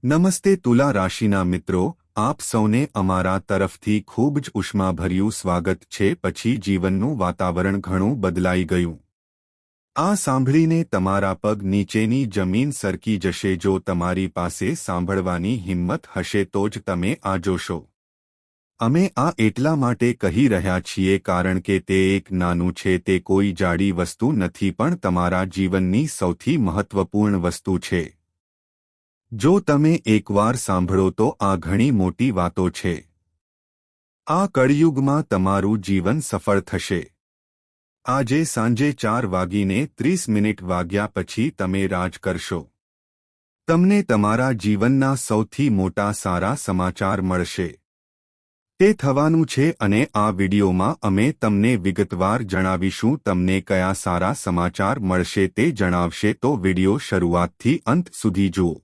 નમસ્તે તુલા રાશિના મિત્રો, આપ સૌને અમારા તરફથી ખૂબ જ ઉષ્માભર્યું સ્વાગત છે. પછી જીવનનું વાતાવરણ ઘણું બદલાઈ ગયું. આ સાંભળીને તમારા પગ નીચેની જમીન સરકી જશે. જો તમારી પાસે સાંભળવાની હિંમત હશે તો જ તમે આ જોશો. અમે આ એટલા માટે કહી રહ્યા છીએ કારણ કે તે એક નાનું છે. તે કોઈ જાડી વસ્તુ નથી પણ તમારા જીવનની સૌથી મહત્વપૂર્ણ વસ્તુ છે. જો તમે એકવાર સાંભળો તો આ ઘણી મોટી વાતો છે. આ કળિયુગમાં તમારું જીવન સફળ થશે. આજે સાંજે 4:30 વાગ્યા પછી તમે રાજ કરશો. તમને તમારા જીવનના સૌથી મોટા સારા સમાચાર મળશે. તે થવાનું છે અને આ વિડિયોમાં અમે તમને વિગતવાર જણાવીશું. તમને કયા સારા સમાચાર મળશે તે જણાવશે તો વિડિયો શરૂઆતથી અંત સુધી જુઓ.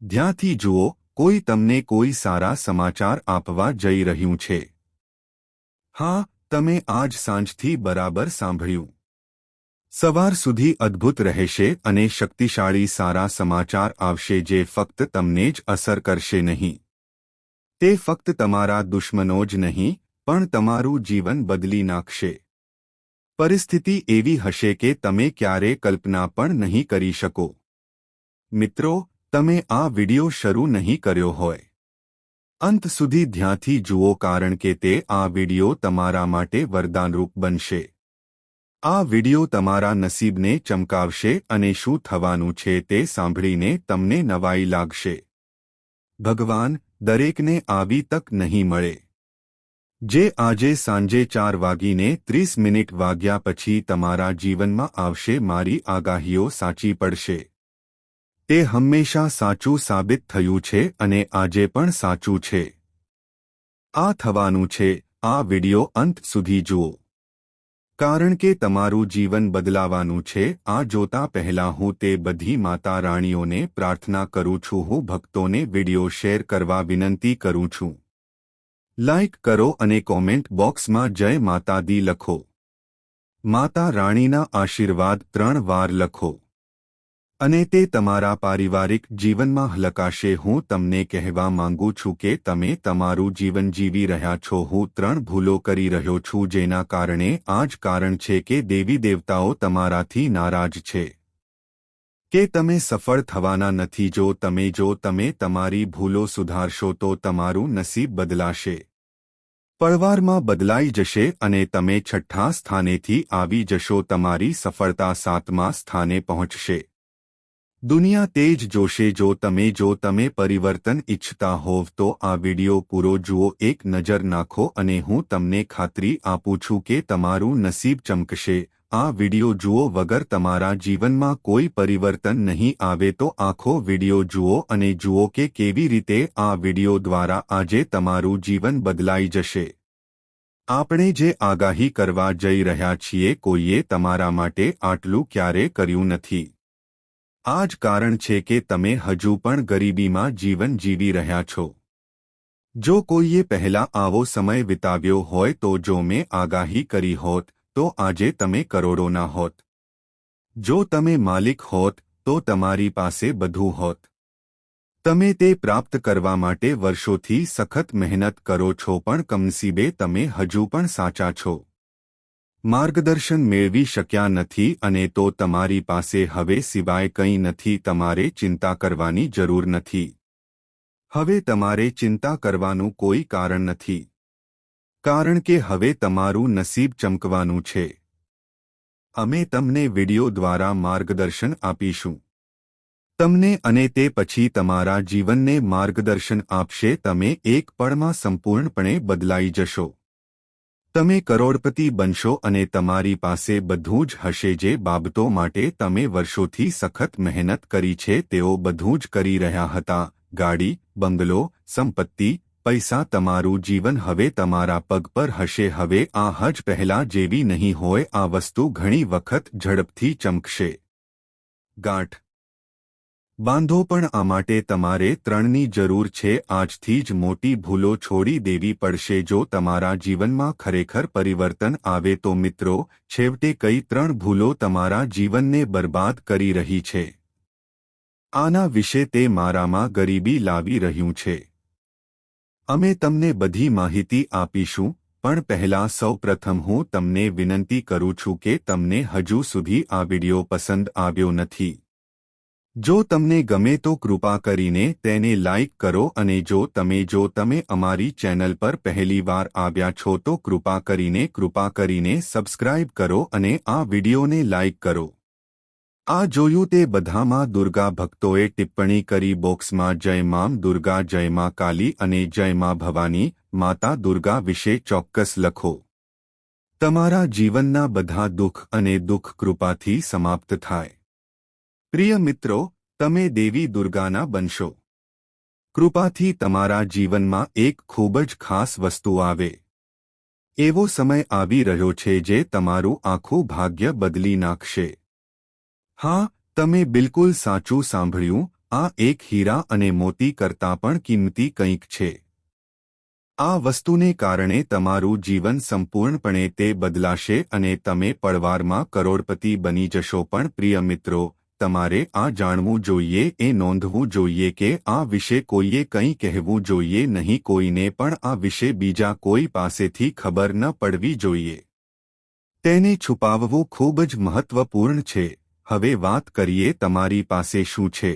ધ્યાનથી જુઓ, કોઈ તમને કોઈ સારા સમાચાર આપવા જઈ રહ્યું છે. હા, તમે આજ સાંજથી બરાબર સાંભળ્યું. સવાર સુધી અદ્ભુત રહેશે અને શક્તિશાળી સારા સમાચાર આવશે જે ફક્ત તમને જ અસર કરશે નહીં. તે ફક્ત તમારા દુશ્મનો જ નહીં, પણ તમારું જીવન બદલી નાખશે. પરિસ્થિતિ એવી હશે કે તમે ક્યારે કલ્પના પણ નહીં કરી શકો. મિત્રો, તમે આ વિડિયો શરૂ નહીં કર્યો હોય, અંત સુધી ધ્યાનથી જુઓ કારણ કે તે આ વિડિયો તમારા માટે વરદાનરૂપ બનશે. આ વિડિયો તમારા નસીબને ચમકાવશે અને શું થવાનું છે તે સાંભળીને તમને નવાઈ લાગશે. ભગવાન, દરેકને આવી તક નહીં મળે. જે આજે સાંજે 4:30 વાગ્યા પછી તમારા જીવનમાં આવશે. મારી આગાહીઓ સાચી પડશે. તે હંમેશા સાચું સાબિત થયું છે અને આજે પણ સાચું છે. આ થવાનું છે. આ વિડિયો અંત સુધી જુઓ કારણ કે તમારું જીવન બદલાવાનું છે. આ જોતા પહેલા હું તે બધી માતા રાણીઓને પ્રાર્થના કરું છું. હું ભક્તોને વિડિયો શેર કરવા વિનંતી કરું છું. લાઇક કરો અને કોમેન્ટ બોક્સમાં જય માતા દી લખો. માતા રાણીના આશીર્વાદ 3 વાર લખો અને તે તમારા પારિવારિક જીવનમાં હલકાશે. હું તમને કહેવા માંગુ છું કે તમે તમારું જીવન જીવી રહ્યા છો. હું 3 ભૂલો કરી રહ્યો છું જેના કારણે આ જ કારણ છે કે દેવી દેવતાઓ તમારાથી નારાજ છે કે તમે સફળ થવાના નથી. જો તમે તમારી ભૂલો સુધારશો તો તમારું નસીબ બદલાશે. પળવારમાં બદલાઈ જશે અને તમે 6થા સ્થાનેથી આવી જશો. તમારી સફળતા 7મા સ્થાને પહોંચશે. દુનિયા તેજ જોશે. જો તમે પરિવર્તન ઈચ્છતા હોવ તો આ વિડિયો પૂરો જુઓ. એક નજર નાખો અને હું તમને ખાતરી આપું છું કે તમારું નસીબ ચમકશે. આ વિડિયો જુઓ વગર તમારા જીવનમાં કોઈ પરિવર્તન નહીં આવે તો આખો વિડિયો જુઓ અને જુઓ કે કેવી રીતે આ વિડિયો દ્વારા આજે તમારું જીવન બદલાઈ જશે. આપણે જે આગાહી કરવા જઈ રહ્યા છીએ કોઈએ તમારા માટે આટલું ક્યારે કર્યું નથી. આ જ કારણ છે કે તમે હજુ પણ ગરીબીમાં જીવન જીવી રહ્યા છો. જો કોઈએ પહેલા આવો સમય વિતાવ્યો હોય તો જો મેં આગાહી કરી હોત તો આજે તમે કરોડોના હોત. જો તમે માલિક હોત તો તમારી પાસે બધું હોત. તમે તે પ્રાપ્ત કરવા માટે વર્ષોથી સખત મહેનત કરો છો પણ કમનસીબે તમે હજુ પણ સાચા છો. માર્ગદર્શન મેળવી શક્યા નથી અને તો તમારી પાસે હવે સિવાય કંઈ નથી. તમારે ચિંતા કરવાની જરૂર નથી. હવે તમારે ચિંતા કરવાનું કોઈ કારણ નથી કારણ કે હવે તમારું નસીબ ચમકવાનું છે. અમે તમને વિડિયો દ્વારા માર્ગદર્શન આપીશું. તમને અને તે પછી તમારા જીવનને માર્ગદર્શન આપશે. તમે એક પળમાં સંપૂર્ણપણે બદલાઈ જશો. તમે કરોડપતિ બનશો અને તમારી પાસે બધું જ હશે જે બાબતો માટે તમે વર્ષોથી સખત મહેનત કરી છે. તેઓ બધું જ કરી રહ્યા હતા. ગાડી, બંગલો, સંપત્તિ, પૈસા. તમારું જીવન હવે તમારા પગ પર હશે. હવે આ હજ પહેલા જેવી નહીં હોય. આ વસ્તુ ઘણી વખત ઝડપથી ચમકશે. ગાંઠ બાંધો પણ આ માટે તમારે 3ની જરૂર છે. આજથી જ મોટી ભૂલો છોડી દેવી પડશે જો તમારા જીવનમાં ખરેખર પરિવર્તન આવે તો. મિત્રો, છેવટે કઈ 3 ભૂલો તમારા જીવનને બરબાદ કરી રહી છે? આના વિશે તે મારામાં ગરીબી લાવી રહ્યું છે. અમે તમને બધી માહિતી આપીશું, પણ પહેલા સૌપ્રથમ હું તમને વિનંતી કરું છું કે તમને હજુ સુધી આ વિડિયો પસંદ આવ્યો નથી. જો તમને ગમે તો કૃપા કરીને તેને લાઇક કરો અને જો તમે અમારી ચેનલ પર પહેલીવાર આવ્યા છો તો કૃપા કરીને સબસ્ક્રાઇબ કરો અને આ વિડિયોને લાઇક કરો. આ જોયું તે બધામાં દુર્ગા ભક્તોએ ટિપ્પણી કરી બોક્સમાં જય માં દુર્ગા, જય માં કાલી અને જય માં ભવાની, માતા દુર્ગા વિશે ચોક્કસ લખો. તમારા જીવનના બધા દુઃખ અને દુઃખ કૃપાથી સમાપ્ત થાય. પ્રિય મિત્રો, તમે દેવી દુર્ગાના બનશો. કૃપાથી તમારા જીવનમાં એક ખૂબ જ ખાસ વસ્તુ આવે. એવો સમય આવી રહ્યો છે જે તમારું આખું ભાગ્ય બદલી નાખશે. હા, તમે બિલકુલ સાચું સાંભળ્યું, આ એક હીરા અને મોતી કરતાં પણ કિંમતી કંઈક છે. આ વસ્તુને કારણે તમારું જીવન સંપૂર્ણપણે તે બદલાશે અને તમે પળવારમાં કરોડપતિ બની જશો. પણ પ્રિય મિત્રો, તમારે આ જાણવું જોઈએ, એ નોંધવું જોઈએ કે આ વિશે કોઈએ કંઈ કહેવું જોઈએ નહીં. કોઈને પણ આ વિશે બીજા કોઈ પાસેથી ખબર ન પડવી જોઈએ. તેને છુપાવવું ખૂબ જ મહત્વપૂર્ણ છે. હવે વાત કરીએ તમારી પાસે શું છે.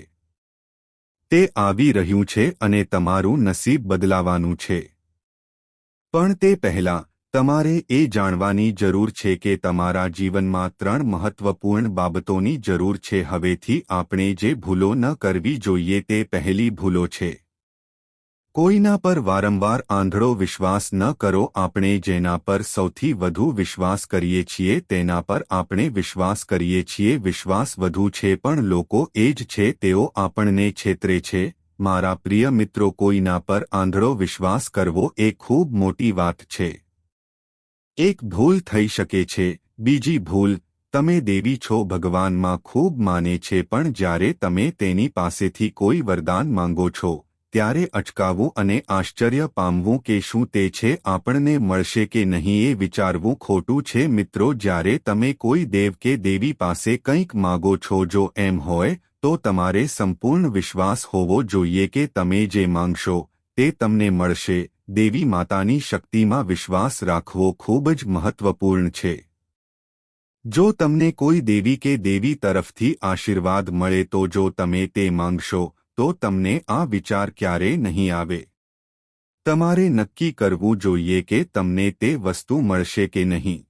તે આવી રહ્યું છે અને તમારું નસીબ બદલાવાનું છે. પણ તે પહેલાં તમારે એ જાણવાની જરૂર છે કે તમારા જીવનમાં 3 મહત્વપૂર્ણ બાબતોની જરૂર છે. હવેથી આપણે જે ભૂલો ન કરવી જોઈએ તે પહેલી ભૂલો છે. કોઈના પર વારંવાર આંધળો વિશ્વાસ ન કરો. આપણે જેના પર સૌથી વધુ વિશ્વાસ કરીએ છીએ તેના પર આપણે વિશ્વાસ કરીએ છીએ. વિશ્વાસ વધુ છે પણ લોકો એ જ છે તેઓ આપણને છેતરે છે. મારા પ્રિય મિત્રો, કોઈના પર આંધળો વિશ્વાસ કરવો એ ખૂબ મોટી વાત છે. એક ભૂલ થઈ શકે છે. બીજી ભૂલ, તમે દેવી છો, ભગવાનમાં ખૂબ માને છે, પણ જ્યારે તમે તેની પાસેથી કોઈ વરદાન માંગો છો ત્યારે અચકાવું અને આશ્ચર્ય પામવું કે શું તે છે આપણને મળશે કે નહીં એ વિચારવું ખોટું છે. મિત્રો, જ્યારે તમે કોઈ દેવ કે દેવી પાસે કંઈક માગો છો, જો એમ હોય તો તમારે સંપૂર્ણ વિશ્વાસ હોવો જોઈએ કે તમે જે માંગશો તે તમને મળશે. દેવી માતાની શક્તિમાં વિશ્વાસ રાખવો ખૂબ જ મહત્વપૂર્ણ છે. જો તમને કોઈ દેવી કે દેવી તરફથી આશીર્વાદ મળે તો જો તમે તે માંગશો તો તમને આ વિચાર ક્યારેય નહીં આવે. તમારે નક્કી કરવું જોઈએ કે તમને તે વસ્તુ મળશે કે નહીં.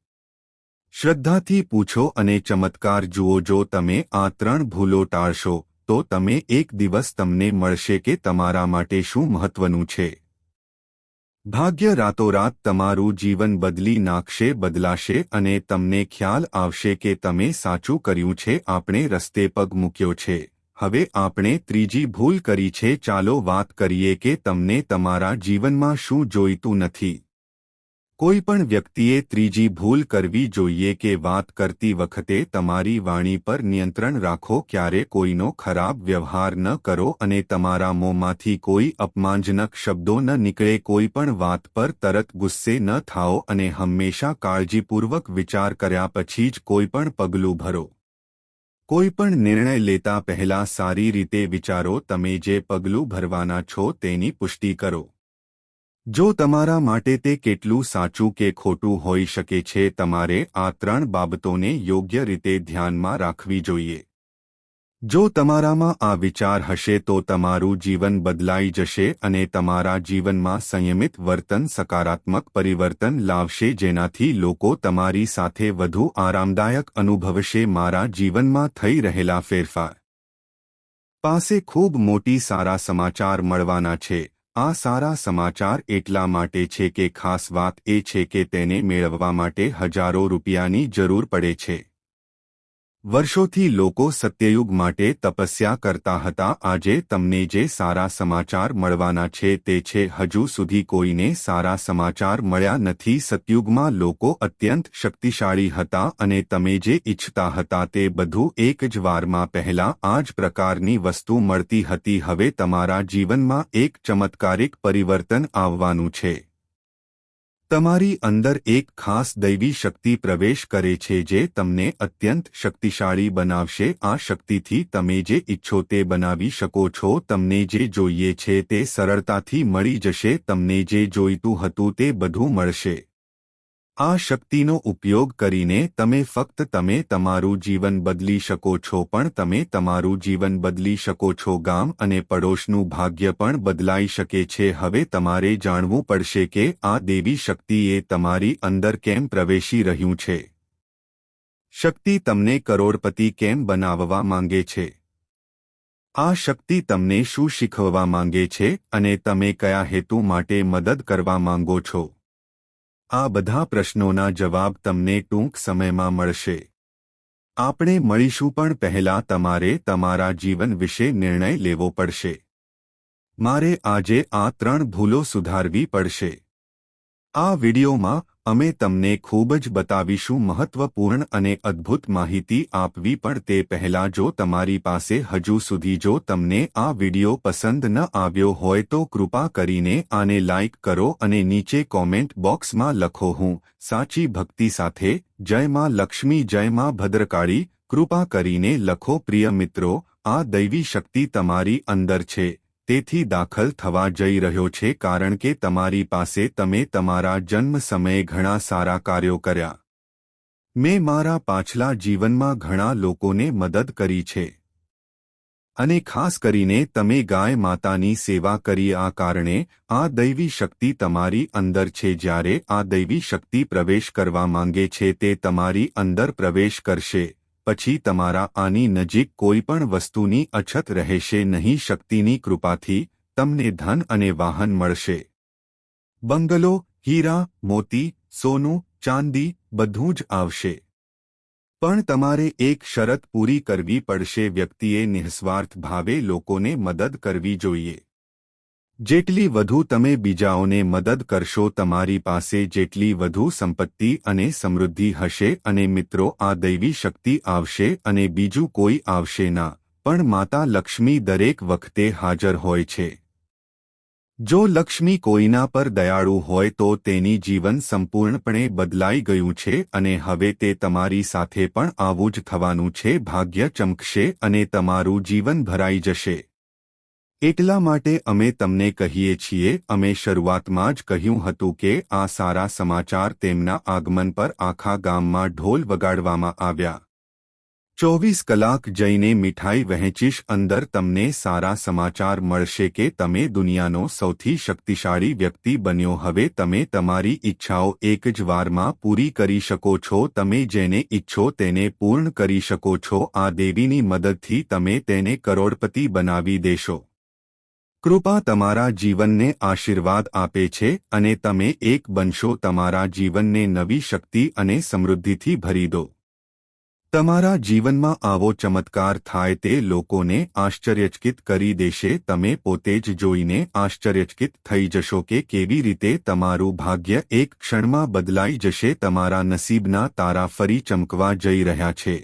શ્રદ્ધાથી પૂછો અને ચમત્કાર જુઓ. જો તમે આ 3 ભૂલો ટાળશો તો તમે એક દિવસ તમને મળશે કે તમારા માટે શું મહત્વનું છે. ભાગ્ય રાતોરાત તમારું જીવન બદલી નાખશે, બદલાશે અને તમને ખ્યાલ આવશે કે તમે સાચું કર્યું છે. આપણે રસ્તે પગ મૂક્યો છે. હવે આપણે ત્રીજી ભૂલ કરી છે. ચાલો વાત કરીએ કે તમને તમારા જીવનમાં શું જોઈતું નથી. કોઈ પણ વ્યક્તિએ ત્રીજી ભૂલ કરવી જોઈએ કે વાત કરતી વખતે તમારી વાણી પર નિયંત્રણ રાખો. ક્યારે કોઈનો ખરાબ વ્યવહાર ન કરો અને તમારા મોંમાંથી કોઈ અપમાનજનક શબ્દો ન નીકળે. કોઈ પણ વાત પર તરત ગુસ્સે ન થાઓ અને હંમેશા કાળજીપૂર્વક વિચાર કર્યા પછી જ કોઈ પણ પગલું ભરો. કોઈ પણ નિર્ણય લેતા પહેલા સારી રીતે વિચારો. તમે જે પગલું ભરવાના છો તેની પુષ્ટિ કરો. જો તમારા માટે તે કેટલું સાચું કે ખોટું હોઈ શકે છે, તમારે આ 3 બાબતોને યોગ્ય રીતે ધ્યાનમાં રાખવી જોઈએ. જો તમારામાં આ વિચાર હશે તો તમારું જીવન બદલાઈ જશે અને તમારા જીવનમાં સંયમિત વર્તન સકારાત્મક પરિવર્તન લાવશે, જેનાથી લોકો તમારી સાથે વધુ આરામદાયક અનુભવશે. મારા જીવનમાં થઈ રહેલા ફેરફાર પાસે ખૂબ મોટી સારા સમાચાર મળવાના છે. આ સારા સમાચાર એટલા માટે છે કે ખાસ વાત એ છે કે તેને મેળવવા માટે હજારો રૂપિયાની જરૂર પડે છે. વર્ષોથી લોકો સત્યયુગ માટે તપસ્યા કરતા હતા. આજે તમને જે સારા સમાચાર મળવાના છે તે છે, હજુ સુધી કોઈને સારા સમાચાર મળ્યા નથી. સતયુગમાં લોકો અત્યંત શક્તિશાળી હતા અને તમે જે ઈચ્છતા હતા તે બધું એક જ વારમાં પહેલાં આ જ પ્રકારની વસ્તુ મળતી હતી. હવે તમારા જીવનમાં એક ચમત્કારિક પરિવર્તન આવવાનું છે. તમારી અંદર એક ખાસ દૈવી શક્તિ પ્રવેશ કરે છે જે તમને અત્યંત શક્તિશાળી બનાવશે. આ શક્તિથી તમે જે ઈચ્છો તે બનાવી શકો છો. તમને જે જોઈએ છે તે સરળતાથી મળી જશે. તમને જે જોઈતું હતું તે બધું મળશે. આ શક્તિનો ઉપયોગ કરીને તમે ફક્ત તમે તમારું જીવન બદલી શકો છો, પણ તમે તમારું જીવન બદલી શકો છો. ગામ અને પડોશનું ભાગ્ય પણ બદલાઈ શકે છે. હવે તમારે જાણવું પડશે કે આ દેવી શક્તિ એ તમારી અંદર કેમ પ્રવેશી રહ્યું છે. શક્તિ તમને કરોડપતિ કેમ બનાવવા માંગે છે? આ શક્તિ તમને શું શીખવવા માંગે છે અને તમે કયા હેતુ માટે મદદ કરવા માંગો છો? આ બધા પ્રશ્નોના જવાબ તમને ટૂંક સમયમાં મળશે. આપણે મળીશું, પણ પહેલા તમારે તમારા જીવન વિશે નિર્ણય લેવો પડશે. મારે આજે આ 3 ભૂલો સુધારવી પડશે. આ વિડિયોમાં અમે તમને ખૂબ જ બતાવીશું મહત્વપૂર્ણ અને અદ્ભુત માહિતી આપવી. પણ તે પહેલાં જો તમારી પાસે હજુ સુધી જો તમને આ વિડિયો પસંદ ન આવ્યો હોય તો કૃપા કરીને આને લાઇક કરો અને નીચે કોમેન્ટ બોક્સમાં લખો, હું સાચી ભક્તિ સાથે જય માં લક્ષ્મી, જય માં ભદ્રકાળી. કૃપા કરીને લખો. પ્રિય મિત્રો, આ દૈવી શક્તિ તમારી અંદર છે. તેથી દાખલ થવા જઈ રહ્યો છે, કારણ કે તમારી પાસે તમે તમારા જન્મ સમયે ઘણા સારા કાર્યો કર્યા. મેં મારા પાછલા જીવનમાં ઘણા લોકોને મદદ કરી છે અને ખાસ કરીને તમે ગાય માતાની સેવા કરી. આ કારણે આ દૈવી શક્તિ તમારી અંદર છે. જ્યારે આ દૈવી શક્તિ પ્રવેશ કરવા માંગે છે તે તમારી અંદર પ્રવેશ કરશે પછી તમારા આની નજીક કોઈ પણ વસ્તુની અછત રહેશે નહીં. શક્તિની કૃપાથી તમને ધન અને વાહન મળશે. બંગલો, હીરા, મોતી, સોનું, ચાંદી બધું જ આવશે. પણ તમારે એક શરત પૂરી કરવી પડશે. વ્યક્તિએ નિઃસ્વાર્થ ભાવે લોકોને મદદ કરવી જોઈએ. જેટલી વધુ તમે બીજાઓને મદદ કરશો, તમારી પાસે જેટલી વધુ સંપત્તિ અને સમૃદ્ધિ હશે. અને મિત્રો, આ દૈવી શક્તિ આવશે અને બીજું કોઈ આવશે ના, પણ માતા લક્ષ્મી દરેક વખતે હાજર હોય છે. જો લક્ષ્મી કોઈના પર દયાળુ હોય તો તેની જીવન સંપૂર્ણપણે બદલાઈ ગયું છે અને હવે તે તમારી સાથે પણ આવું જ થવાનું છે. ભાગ્ય ચમકશે અને તમારું જીવન ભરાઈ જશે. એટલા માટે અમે તમને કહીએ છીએ, અમે શરૂઆતમાં જ કહ્યું હતું કે આ સારા સમાચાર. તેમના આગમન પર આખા ગામમાં ઢોલ વગાડવામાં આવ્યા. 24 કલાક જઈને મીઠાઈ વહેંચીશ. અંદર તમને સારા સમાચાર મળશે કે તમે દુનિયાનો સૌથી શક્તિશાળી વ્યક્તિ બન્યો. હવે તમે તમારી ઈચ્છાઓ એક જ વારમાં પૂરી કરી શકો છો. તમે જેને ઈચ્છો તેને પૂર્ણ કરી શકો છો. આ દેવીની મદદથી તમે તેને કરોડપતિ બનાવી દેશો. કૃપા તમારા જીવનને આશીર્વાદ આપે છે અને તમે એક બનશો. તમારા જીવનને નવી શક્તિ અને સમૃદ્ધિથી ભરી દો. તમારા જીવનમાં આવો ચમત્કાર થાય તે લોકોને આશ્ચર્યચકિત કરી દેશે. તમે પોતે જ જોઈને આશ્ચર્યચકિત થઈ જશો કે કેવી રીતે તમારું ભાગ્ય એક ક્ષણમાં બદલાઈ જશે. તમારા નસીબના તારા ફરી ચમકવા જઈ રહ્યા છે.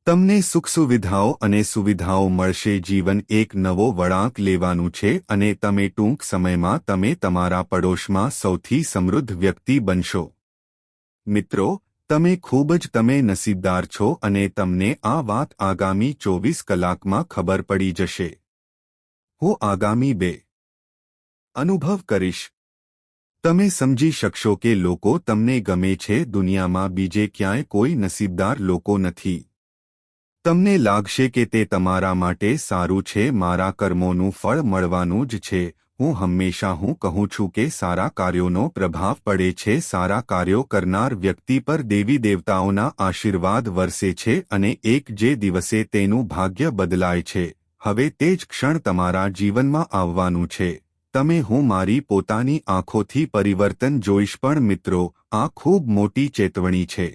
તમને સુખ સુવિધાઓ અને સુવિધાઓ મળશે. જીવન એક નવો વળાંક લેવાનું છે અને તમે ટૂંક સમયમાં તમે તમારા પડોશમાં સૌથી સમૃદ્ધ વ્યક્તિ બનશો. મિત્રો, તમે ખૂબ જ તમે નસીબદાર છો અને તમને આ વાત આગામી 24 કલાકમાં ખબર પડી જશે. હું આગામી 2 અનુભવ કરીશ. તમે સમજી શકશો કે લોકો તમને ગમે છે. દુનિયામાં બીજે ક્યાંય કોઈ નસીબદાર લોકો નથી. તમને લાગશે કે તે તમારા માટે સારું છે. મારા કર્મોનું ફળ મળવાનું જ છે. હું કહું છું કે સારા કાર્યોનો પ્રભાવ પડે છે. સારા કાર્યો કરનાર વ્યક્તિ પર દેવી દેવતાઓના આશીર્વાદ વરસે છે અને એક જે દિવસે તેનું ભાગ્ય બદલાય છે, હવે તે જ ક્ષણ તમારા જીવનમાં આવવાનું છે. હું મારી પોતાની આંખોથી પરિવર્તન જોઈશ. પણ મિત્રો, આ ખૂબ મોટી ચેતવણી છે.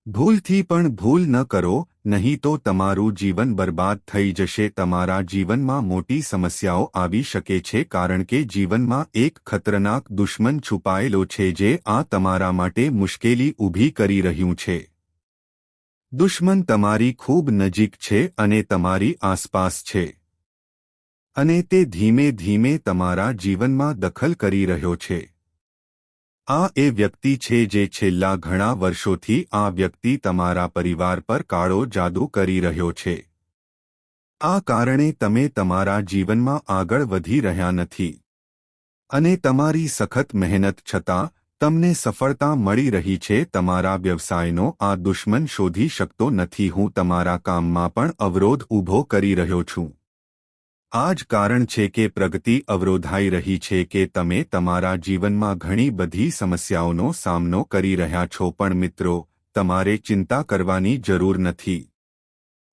ભૂલથી પણ ભૂલ ન કરો, નહીં તો તમારું જીવન બરબાદ થઈ જશે. તમારા જીવનમાં મોટી સમસ્યાઓ આવી શકે છે કારણ કે જીવનમાં એક ખતરનાક દુશ્મન છુપાયેલો છે જે આ તમારા માટે મુશ્કેલી ઊભી કરી રહ્યું છે. દુશ્મન તમારી ખૂબ નજીક છે અને તમારી આસપાસ છે અને તે ધીમે ધીમે તમારા જીવનમાં દખલ કરી રહ્યો છે. આ એ વ્યક્તિ છે જે છેલ્લા ઘણા વર્ષોથી આ વ્યક્તિ તમારા પરિવાર પર કાળો જાદુ કરી રહ્યો છે. આ કારણે તમે તમારા જીવનમાં આગળ વધી રહ્યા નથી અને તમારી સખત મહેનત છતાં તમને સફળતા મળી રહી છે. તમારા વ્યવસાયનો આ દુશ્મન શોધી શકતો નથી. હું તમારા કામમાં પણ અવરોધ ઊભો કરી રહ્યો છું. આ જ કારણ છે કે પ્રગતિ અવરોધાઈ રહી છે કે તમે તમારા જીવનમાં ઘણી બધી સમસ્યાઓનો સામનો કરી રહ્યા છો. પણ મિત્રો, તમારે ચિંતા કરવાની જરૂર નથી.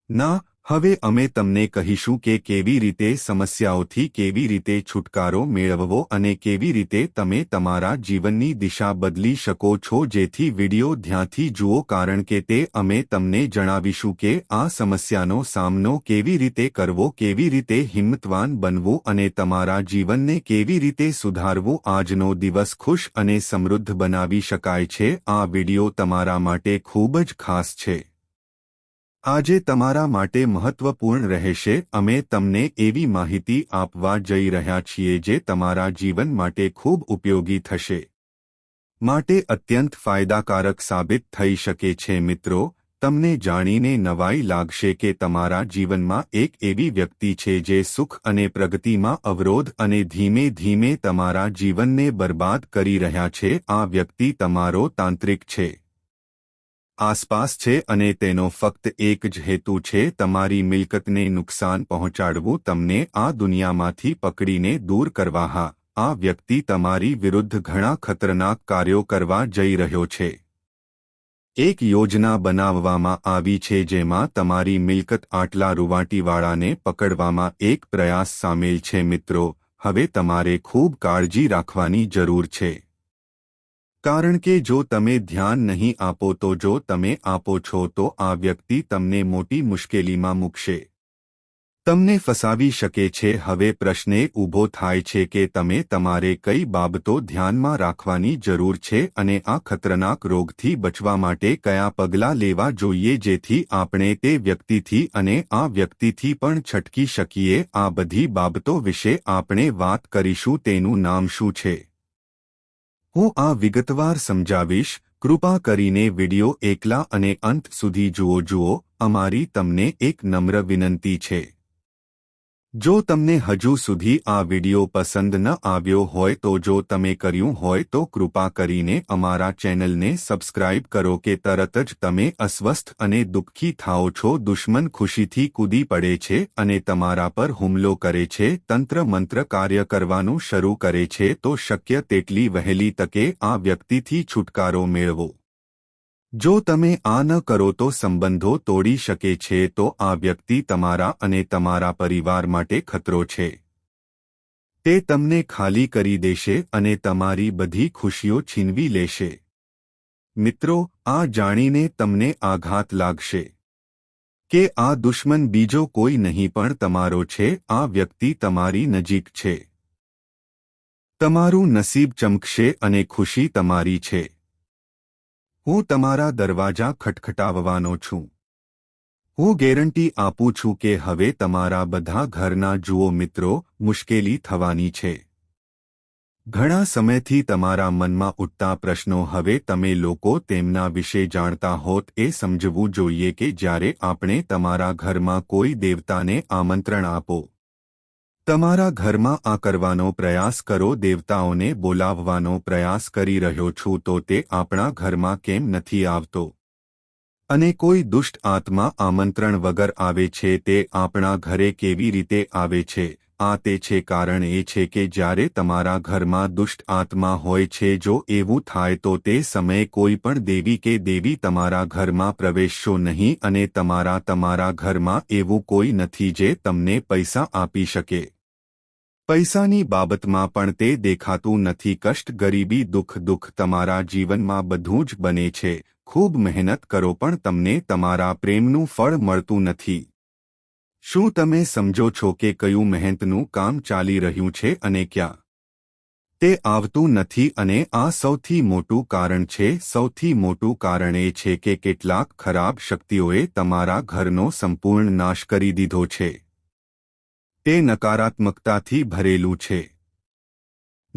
ના, હવે અમે તમને કહીશું કે કેવી રીતે સમસ્યાઓથી કેવી રીતે છુટકારો મેળવવો અને કેવી રીતે તમે તમારા જીવનની દિશા બદલી શકો છો. જેથી વિડિયો ધ્યાનથી જુઓ, કારણ કે તે અમે તમને જણાવીશું કે આ સમસ્યાનો સામનો કેવી રીતે કરવો, કેવી રીતે હિંમતવાન બનવું અને તમારા જીવનને કેવી રીતે સુધારવું. આજનો દિવસ ખુશ અને સમૃદ્ધ બનાવી શકાય છે. આ વિડિયો તમારા માટે ખૂબ જ ખાસ છે. આજે તમારા માટે મહત્વપૂર્ણ રહેશે. અમે તમને એવી માહિતી આપવા જઈ રહ્યા છીએ જે તમારા જીવન માટે ખૂબ ઉપયોગી થશે, માટે અત્યંત ફાયદાકારક સાબિત થઈ શકે છે. મિત્રો, તમને જાણીને નવાઈ લાગશે કે તમારા જીવનમાં એક એવી વ્યક્તિ છે જે સુખ અને પ્રગતિમાં અવરોધ અને ધીમે ધીમે તમારા જીવનને બરબાદ કરી રહ્યા છે. આ વ્યક્તિ તમારો તાંત્રિક છે, આસપાસ છે અને તેનો ફક્ત એક જ હેતુ છે, તમારી મિલકતને નુકસાન પહોંચાડવું, તમને આ દુનિયામાંથી પકડીને દૂર કરવા. આ વ્યક્તિ તમારી વિરુદ્ધ ઘણા ખતરનાક કાર્યો કરવા જઈ રહ્યો છે. એક યોજના બનાવવામાં આવી છે જેમાં તમારી મિલકત આટલા રૂંવાટીવાળાને પકડવામાં એક પ્રયાસ સામેલ છે. મિત્રો, હવે તમારે ખૂબ કાળજી રાખવાની જરૂર છે, કારણ કે જો તમે ધ્યાન નહીં આપો તો જો તમે આપો છો તો આ વ્યક્તિ તમને મોટી મુશ્કેલીમાં મૂકશે, તમને ફસાવી શકે છે. હવે પ્રશ્ન ઊભો થાય છે કે તમારે કઈ બાબતો ધ્યાનમાં રાખવાની જરૂર છે અને આ ખતરનાક રોગથી બચવા માટે કયા પગલાં લેવા જોઈએ જેથી આપણે તે વ્યક્તિથી અને આ વ્યક્તિથી પણ છટકી શકીએ. આ બધી બાબતો વિશે આપણે વાત કરીશું. તેનું નામ શું છે? હું આ વિગતવાર સમજાવીશ. કૃપા કરીને વિડિયો એકલા અને અંત સુધી જુઓ. અમારી તમને એક નમ્ર વિનંતી છે, જો તમને હજુ સુધી આ વિડિયો પસંદ ન આવ્યો હોય તો જો તમે કર્યું હોય તો કૃપા કરીને અમારા ચેનલને સબસ્ક્રાઇબ કરો કે તરત જ તમે અસ્વસ્થ અને દુઃખી થાઓ છો. દુશ્મન ખુશીથી કૂદી પડે છે અને તમારા પર હુમલો કરે છે, તંત્ર મંત્ર કાર્ય કરવાનું શરૂ કરે છે. તો શક્ય તેટલી વહેલી તકે આ વ્યક્તિથી છુટકારો મેળવો. જો તમે આ ન કરો તો સંબંધો તોડી શકે છે. તો આ વ્યક્તિ તમારા અને તમારા પરિવાર માટે ખતરો છે. તે તમને ખાલી કરી દેશે અને તમારી બધી ખુશીઓ છીનવી લેશે. મિત્રો, આ જાણીને તમને આઘાત લાગશે કે આ દુશ્મન બીજો કોઈ નહીં પણ તમારો છે. આ વ્યક્તિ તમારી નજીક છે. તમારું નસીબ ચમકશે અને ખુશી તમારી છે. હું તમારા દરવાજા ખટખટાવવાનો છું. હું ગેરંટી આપું છું કે હવે તમારા બધા ઘરના જુઓ. મિત્રો, મુશ્કેલી થવાની છે. ઘણા સમયથી તમારા મનમાં ઉઠતા પ્રશ્નો. હવે તમે લોકો તેમના વિશે જાણતા હોત એ સમજવું જોઈએ કે જ્યારે આપણે તમારા ઘરમાં કોઈ દેવતાને આમંત્રણ આપો, તમારા ઘરમાં આ કરવાનો પ્રયાસ કરો, દેવતાઓને બોલાવવાનો પ્રયાસ કરી રહ્યો છું, તો તે આપણા ઘરમાં કેમ નથી આવતો? અને કોઈ દુષ્ટ આત્મા આમંત્રણ વગર આવે છે તે આપણા ઘરે કેવી રીતે આવે છે? આ તે છે, કારણ એ છે કે જ્યારે તમારા ઘરમાં દુષ્ટ આત્મા હોય છે, જો એવું થાય તો તે સમયે કોઈ પણ દેવી કે દેવી તમારા ઘરમાં પ્રવેશશો નહીં અને તમારા ઘરમાં એવું કોઈ નથી જે તમને પૈસા આપી શકે. પૈસાની બાબતમાં પણ તે દેખાતું નથી. કષ્ટ, ગરીબી, દુઃખ તમારા જીવનમાં બધું જ બને છે. ખૂબ મહેનત કરો પણ તમને તમારા પ્રેમનું ફળ મળતું નથી. શું તમે સમજો છો કે કયું મહેનતનું કામ ચાલી રહ્યું છે અને ક્યાં તે આવતું નથી? અને આ સૌથી મોટું કારણ છે. સૌથી મોટું કારણ એ છે કે કેટલાક ખરાબ શક્તિઓએ તમારા ઘરનો સંપૂર્ણ નાશ કરી દીધો છે. તે નકારાત્મકતાથી ભરેલું છે.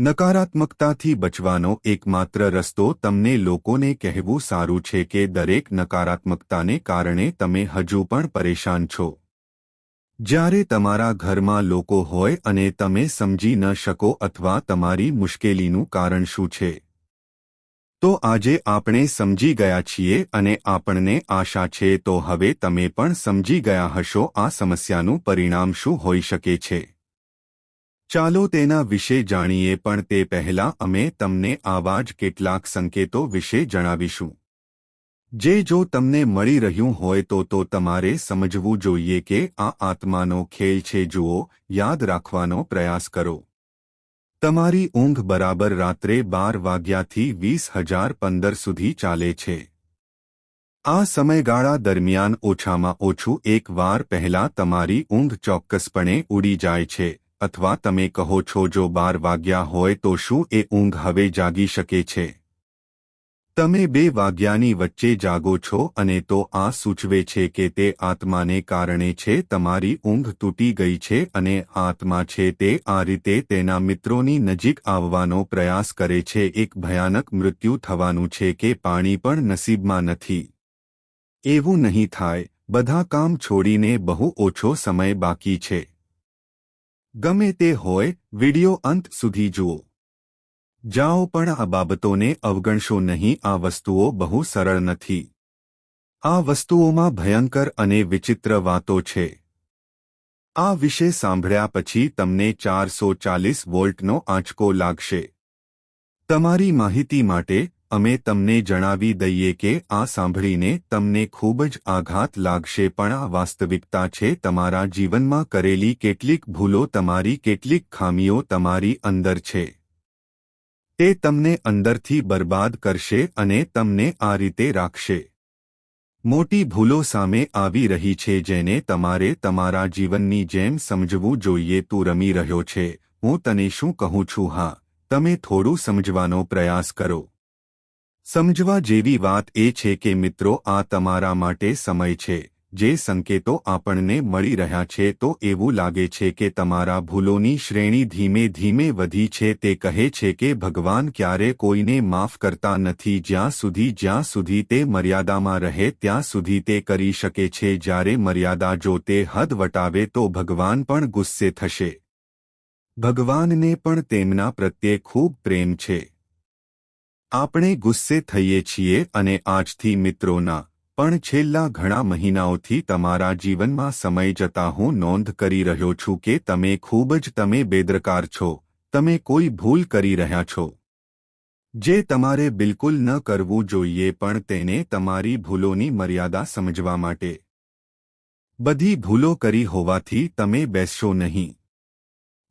નકારાત્મકતાથી બચવાનો એકમાત્ર રસ્તો તમને લોકોને કહેવું સારું છે કે દરેક નકારાત્મકતાને કારણે તમે હજુ પણ પરેશાન છો. જ્યારે તમારા ઘરમાં લોકો હોય અને તમે સમજી ન શકો અથવા તમારી મુશ્કેલીનું કારણ શું છે, તો આજે આપણે સમજી ગયા છીએ અને આપણને આશા છે તો હવે તમે પણ સમજી ગયા હશો આ સમસ્યાનું પરિણામ શું હોઈ શકે છે. ચાલો તેના વિશે જાણીએ, પણ તે પહેલાં અમે તમને આવા જ કેટલાક સંકેતો વિશે જણાવીશું જે જો તમને મળી રહ્યું હોય તો તમારે સમજવું જોઈએ કે આ આત્માનો ખેલ છે. જુઓ, યાદ રાખવાનો પ્રયાસ કરો. તમારી ઊંઘ બરાબર રાત્રે 12 વાગ્યાથી 20,015 સુધી ચાલે છે. આ સમયગાળા દરમિયાન ઓછામાં ઓછું એક વાર પહેલાં તમારી ઊંઘ ચોક્કસપણે ઉડી જાય છે, અથવા તમે કહો છો જો 12 વાગ્યા હોય તો શું એ ઊંઘ હવે જાગી શકે છે? તમે 2 વાગ્યાની વચ્ચે જાગો છો અને તો આ સૂચવે છે કે તે આત્માને કારણે છે. તમારી ઊંઘ તૂટી ગઈ છે અને આત્મા છે તે આ રીતે તેના મિત્રોની નજીક આવવાનો પ્રયાસ કરે છે. એક ભયાનક મૃત્યુ થવાનું છે કે પાણી પણ નસીબમાં નથી. એવું નહીં થાય. બધા કામ છોડીને બહુ ઓછો સમય બાકી છે. ગમે તે હોય, વિડિયો અંત સુધી જુઓ. જાઓ, પણ આ બાબતોને અવગણશો નહીં. આ વસ્તુઓ બહુ સરળ નથી. આ વસ્તુઓમાં ભયંકર અને વિચિત્ર વાતો છે. આ વિશે સાંભળ્યા પછી તમને 440 વોલ્ટનો આંચકો લાગશે. તમારી માહિતી માટે અમે તમને જણાવી દઈએ કે આ સાંભળીને તમને ખૂબ જ આઘાત લાગશે, પણ આ વાસ્તવિકતા છે. તમારા જીવનમાં કરેલી કેટલીક ભૂલો, તમારી કેટલીક ખામીઓ તમારી અંદર છે. તે તમને અંદરથી બરબાદ કરશે અને તમને આ રીતે રાખશે. મોટી ભૂલો સામે આવી રહી છે જેને તમારે તમારા જીવનની જેમ સમજવું જોઈએ. તું રમી રહ્યો છે. હું તને શું કહું છું? હા, તમે થોડું સમજવાનો પ્રયાસ કરો. સમજવા જેવી વાત એ છે કે મિત્રો, આ તમારા માટે સમય છે. જે સંકેતો આપણને મળી રહ્યા છે તો એવું લાગે છે કે તમારા ભૂલોની શ્રેણી ધીમે ધીમે વધી છે. તે કહે છે કે ભગવાન ક્યારે કોઈને માફ કરતા નથી. જ્યાં સુધી તે મર્યાદામાં રહે ત્યાં સુધી તે કરી શકે છે. જ્યારે મર્યાદા જો તે હદ વટાવે તો ભગવાન પણ ગુસ્સે થશે. ભગવાનને પણ તેમના પ્રત્યે ખૂબ પ્રેમ છે. આપણે ગુસ્સે થઈએ છીએ અને આજથી મિત્રોના પણ છેલ્લા ઘણા મહિનાઓથી તમારા જીવનમાં સમય જતા હું નોંધ કરી રહ્યો છું કે તમે બેદરકાર છો. તમે કોઈ ભૂલ કરી રહ્યા છો જે તમારે બિલકુલ ન કરવું જોઈએ, પણ તેને તમારી ભૂલોની મર્યાદા સમજવા માટે. બધી ભૂલો કરી હોવાથી તમે બેસશો નહીં.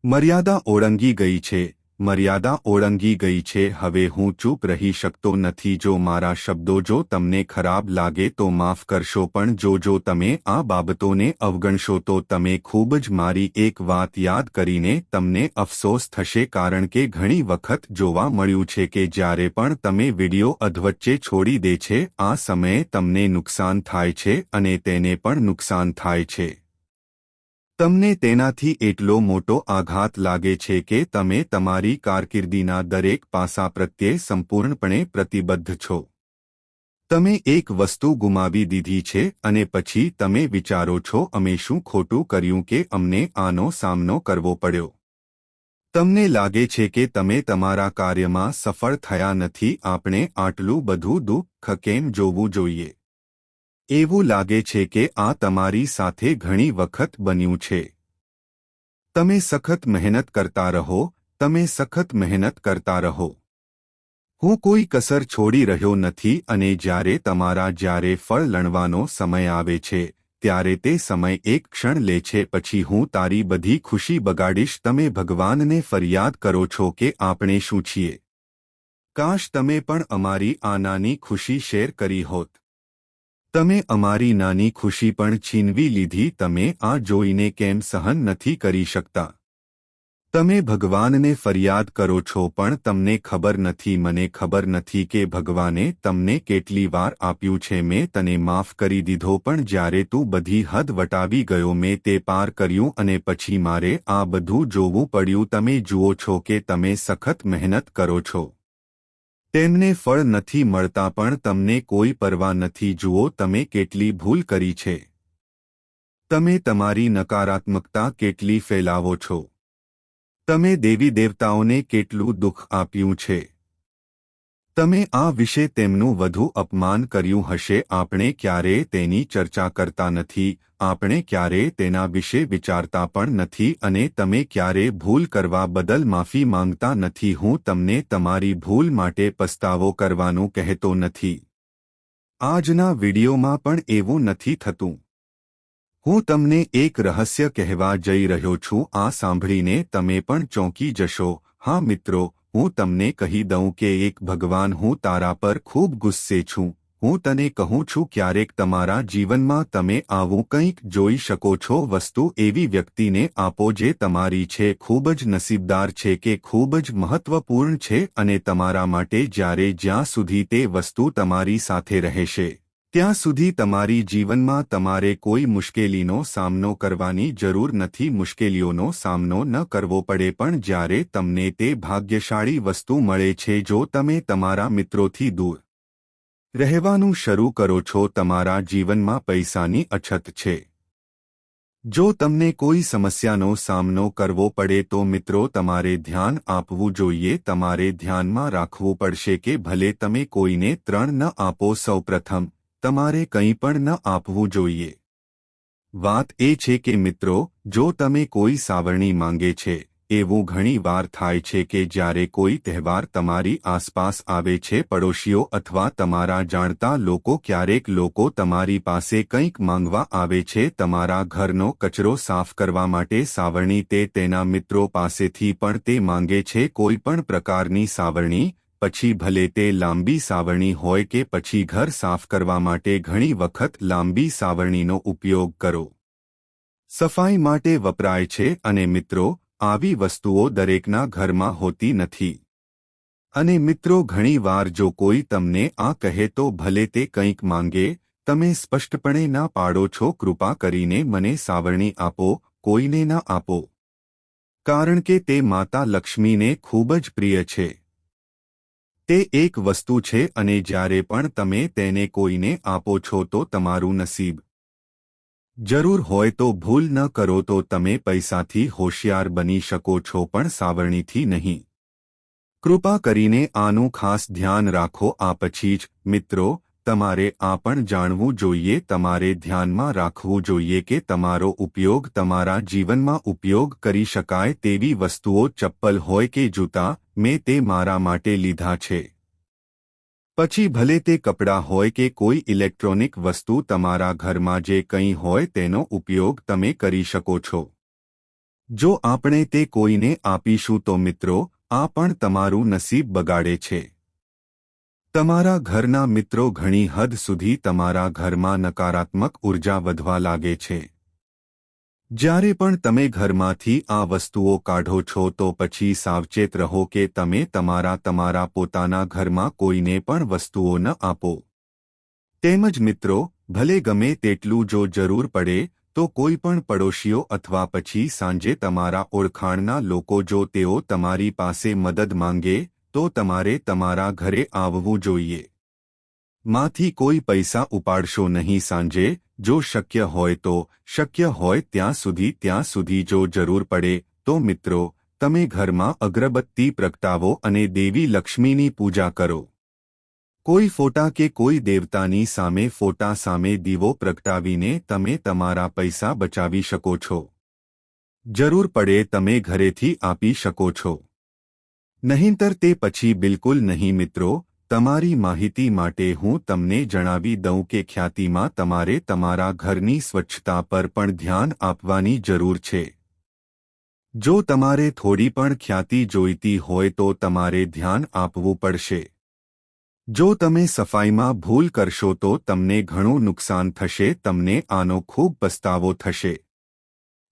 મર્યાદા ઓળંગી ગઈ છે. મર્યાદા ઓળંગી ગઈ છે. હવે હું ચૂપ રહી શકતો નથી. જો મારા શબ્દો જો તમને ખરાબ લાગે તો માફ કરશો, પણ જો તમે આ બાબતોને અવગણશો તો તમે ખૂબ જ મારી એક વાત યાદ કરીને તમને અફસોસ થશે. કારણ કે ઘણી વખત જોવા મળ્યું છે કે જ્યારે પણ તમે વિડિયો અધવચ્ચે છોડી દે છે, આ સમયે તમને નુકસાન થાય છે અને તેને પણ નુકસાન થાય છે. તમને તેનાથી એટલો મોટો આઘાત લાગે છે કે તમે તમારી કારકિર્દીના દરેક પાસા પ્રત્યે સંપૂર્ણપણે પ્રતિબદ્ધ છો. તમે એક વસ્તુ ગુમાવી દીધી છે અને પછી તમે વિચારો છો અમે શું ખોટું કર્યું કે અમને આનો સામનો કરવો પડ્યો. તમને લાગે છે કે તમે તમારા કાર્યમાં સફળ થયા નથી. આપણે આટલું બધું દુઃખ કેમ જોવું જોઈએ? એવું લાગે છે કે આ તમારી સાથે ઘણી વખત બન્યું છે. તમે સખત મહેનત કરતા રહો. તમે સખત મહેનત કરતા રહો. હું કોઈ કસર છોડી રહ્યો નથી અને જ્યારે ફળ લણવાનો સમય આવે છે ત્યારે તે સમય એક ક્ષણ લે છે. પછી હું તારી બધી ખુશી બગાડીશ. તમે ભગવાનને ફરિયાદ કરો છો કે આપણે શું છીએ? કાશ તમે પણ અમારી આ નાની ખુશી શેર કરી હોત. તમે અમારી નાની ખુશી પણ છીનવી લીધી. તમે આ જોઈને કેમ સહન નથી કરી શકતા? તમે ભગવાનને ફરિયાદ કરો છો પણ તમને ખબર નથી, મને ખબર નથી કે ભગવાને તમને કેટલી વાર આપ્યું છે. મેં તને માફ કરી દીધો પણ જ્યારે તું બધી હદ વટાવી ગયો મેં તે પાર કર્યું અને પછી મારે આ બધું જોવું પડ્યું. તમે જુઓ છો કે તમે સખત મહેનત કરો છો, તેમને ફળ નથી મળતા પણ તમને કોઈ પરવા નથી. જુઓ તમે કેટલી ભૂલ કરી છે, તમે તમારી નકારાત્મકતા કેટલી ફેલાવો છો, તમે દેવી દેવતાઓને કેટલું દુઃખ આપ્યું છે, તમે આ વિશે તેમનું વધુ અપમાન કર્યું હશે. આપણે ક્યારેય તેની ચર્ચા કરતા નથી, આપણે ક્યારેય તેના વિશે વિચારતા પણ નથી અને તમે ક્યારેય ભૂલ કરવા બદલ માફી માંગતા નથી. હું તમને તમારી ભૂલ માટે પસ્તાવો કરવાનું કહેતો નથી. આજના વિડીયોમાં પણ એવું નથી થતું. હું તમને એક રહસ્ય કહેવા જઈ રહ્યો છું. આ સાંભળીને તમે પણ ચોંકી જશો. હા મિત્રો, હું તમને કહી દઉં કે એક ભગવાન, હું તારા પર ખૂબ ગુસ્સે છું. હું તને કહું છું ક્યારેક તમારા જીવનમાં તમે આવું કંઈક જોઈ શકો છો. વસ્તુ એવી વ્યક્તિને આપો જે તમારી છે, ખૂબ જ નસીબદાર છે કે ખૂબ જ મહત્વપૂર્ણ છે અને તમારા માટે જ્યાં સુધી તે વસ્તુ તમારી સાથે રહેશે ત્યાં સુધી તમારી જીવનમાં તમારે કોઈ મુશ્કેલીનો સામનો કરવાની જરૂર નથી. મુશ્કેલીઓનો સામનો ન કરવો પડે પણ જ્યારે તમને તે ભાગ્યશાળી વસ્તુ મળે છે, જો તમે તમારા મિત્રોથી દૂર રહેવાનું શરૂ કરો છો, તમારા જીવનમાં પૈસાની અછત છે, જો તમને કોઈ સમસ્યાનો સામનો કરવો પડે તો મિત્રો તમારે ધ્યાન આપવું જોઈએ. તમારે ધ્યાનમાં રાખવું પડશે કે ભલે તમે કોઈને 3 ન આપો, સૌપ્રથમ તમારે કંઈ પણ ન આપવું જોઈએ. વાત એ છે કે મિત્રો, જો તમે કોઈ સાવરણી માંગે છે, એવું ઘણી વાર થાય છે કે જ્યારે કોઈ તહેવાર તમારી આસપાસ આવે છે, પડોશીઓ અથવા તમારા જાણતા લોકો, ક્યારેક લોકો તમારી પાસે કંઈક માંગવા આવે છે, તમારા ઘરનો કચરો સાફ કરવા માટે સાવરણી, તે તેના મિત્રો પાસેથી પણ તે માંગે છે કોઈ પણ પ્રકારની સાવરણી. પછી ભલે તે લાંબી સાવરણી હોય કે પછી ઘર સાફ કરવા માટે ઘણી વખત લાંબી સાવરણીનો ઉપયોગ કરો, સફાઈ માટે વપરાય છે. અને મિત્રો, આવી વસ્તુઓ દરેકના ઘરમાં હોતી નથી. અને મિત્રો, ઘણીવાર જો કોઈ તમને આ કહે તો ભલે તે કંઈક માંગે, તમે સ્પષ્ટપણે ના પાડો છો, કૃપા કરીને મને સાવરણી આપો, કોઈને ના આપો, કારણ કે તે માતા લક્ષ્મીને ખૂબ જ પ્રિય છે. તે એક વસ્તુ છે અને જ્યારે પણ તમે તેને કોઈને આપો છો તો તમારું નસીબ જરૂર હોય તો ભૂલ ન કરો તો તમે પૈસાથી હોશિયાર બની શકો છો પણ સાવરણીથી નહીં. કૃપા કરીને આનું ખાસ ધ્યાન રાખો. આ પછી જ મિત્રો, તમારે આ પણ જાણવું જોઈએ, તમારે ધ્યાનમાં રાખવું જોઈએ કે તમારો ઉપયોગ તમારા જીવનમાં ઉપયોગ કરી શકાય તેવી વસ્તુઓ, ચપ્પલ હોય કે જૂતા, મેં તે મારા માટે લીધા છે. પછી ભલે તે કપડાં હોય કે કોઈ ઇલેક્ટ્રોનિક વસ્તુ, તમારા ઘરમાં જે કંઈ હોય તેનો ઉપયોગ તમે કરી શકો છો. જો આપણે તે કોઈને આપીશું તો મિત્રો, આ પણ તમારું નસીબ બગાડે છે. તમારા ઘરના મિત્રો ઘણી હદ સુધી તમારા ઘરમાં નકારાત્મક ઉર્જા વધવા લાગે છે. જ્યારે પણ તમે ઘરમાંથી આ વસ્તુઓ કાઢો છો તો પછી સાવચેત રહો કે તમે તમારા પોતાના ઘરમાં કોઈને પણ વસ્તુઓ ન આપો. તેમજ મિત્રો, ભલે ગમે તેટલું જો જરૂર પડે તો કોઈ પણ પડોશીઓ અથવા પછી સાંજે તમારા ઓળખાણના લોકો, જો તેઓ તમારી પાસે મદદ માંગે તો તમારે તમારા ઘરે આવવું જોઈએ. માંથી કોઈ પૈસા ઉપાડશો નહીં. સાંજે જો શક્ય હોય તો, શક્ય હોય ત્યાં સુધી જો જરૂર પડે તો મિત્રો, તમે ઘરમાં અગરબત્તી પ્રગટાવો અને દેવી લક્ષ્મીની પૂજા કરો. કોઈ ફોટા કે કોઈ દેવતાની સામે, ફોટા સામે દીવો પ્રગટાવીને તમે તમારા પૈસા બચાવી શકો છો. જરૂર પડે તમે ઘરેથી આપી શકો છો, નહીંતર તે પછી બિલકુલ નહીં. મિત્રો, તમારી માહિતી માટે હું તમને જણાવી દઉં કે ખ્યાતિમાં તમારે તમારા ઘરની સ્વચ્છતા પર પણ ધ્યાન આપવાની જરૂર છે. જો તમારે થોડી પણ ખ્યાતિ જોઈતી હોય તો તમારે ધ્યાન આપવું પડશે. જો તમે સફાઈમાં ભૂલ કરશો તો તમને ઘણું નુકસાન થશે, તમને આનો ખૂબ પસ્તાવો થશે.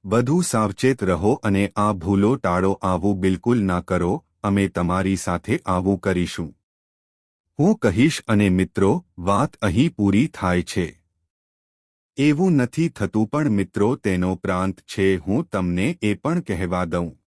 વધુ સાવચેત રહો અને આ ભૂલો ટાળો. આવું બિલકુલ ના કરો. અમે તમારી સાથે આવું કરીશું. હું કહીશ અને મિત્રો, વાત અહીં પૂરી થાય છે. એવું નથી થતું પણ મિત્રો તેનો પ્રાંત છે. હું તમને એ પણ કહેવા દઉં.